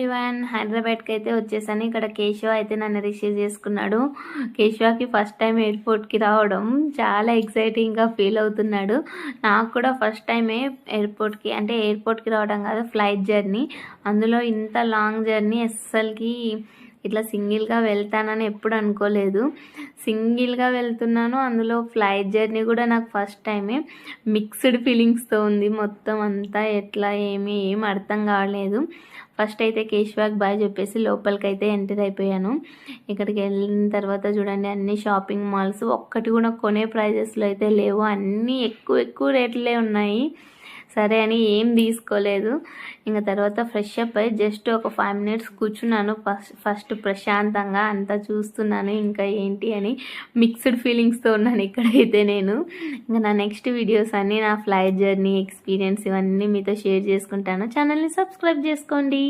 Everyone, హైదరాబాద్కి అయితే వచ్చేసాను. ఇక్కడ కేశవ అయితే నన్ను రిసీవ్ చేసుకున్నాడు. కేశవకి ఫస్ట్ టైం ఎయిర్పోర్ట్కి రావడం చాలా ఎక్సైటింగ్గా ఫీల్ అవుతున్నాడు. నాకు కూడా ఫస్ట్ టైమే ఎయిర్పోర్ట్కి రావడం కాదు, ఫ్లైట్ జర్నీ. అందులో ఇంత లాంగ్ జర్నీ అస్సలకి ఇట్లా సింగిల్గా వెళ్తానని ఎప్పుడు అనుకోలేదు. సింగిల్గా వెళ్తున్నాను, అందులో ఫ్లైట్ జర్నీ కూడా నాకు ఫస్ట్ టైమే. మిక్స్డ్ ఫీలింగ్స్తో ఉంది మొత్తం అంతా. ఎట్లా ఏం అర్థం కావలేదు. ఫస్ట్ అయితే కేశవాకి బాయ్ చెప్పేసి లోపలికి అయితే ఎంటర్ అయిపోయాను. ఇక్కడికి వెళ్ళిన తర్వాత చూడండి, అన్ని షాపింగ్ మాల్స్, ఒక్కటి కూడా కొనే ప్రైజెస్లో అయితే లేవు. అన్నీ ఎక్కువ రేట్లే ఉన్నాయి. సరే అని ఏం తీసుకోలేదు. ఇంకా తర్వాత ఫ్రెష్ అప్ అయ్యి జస్ట్ ఒక 5 minutes కూర్చున్నాను. ఫస్ట్ ప్రశాంతంగా అంతా చూస్తున్నాను ఇంకా ఏంటి అని. మిక్స్డ్ ఫీలింగ్స్తో ఉన్నాను ఇక్కడైతే నేను. ఇంకా నా నెక్స్ట్ వీడియోస్ అన్నీ నా ఫ్లైట్ జర్నీ ఎక్స్పీరియన్స్ ఇవన్నీ మీతో షేర్ చేసుకుంటాను. ఛానల్ని సబ్స్క్రైబ్ చేసుకోండి.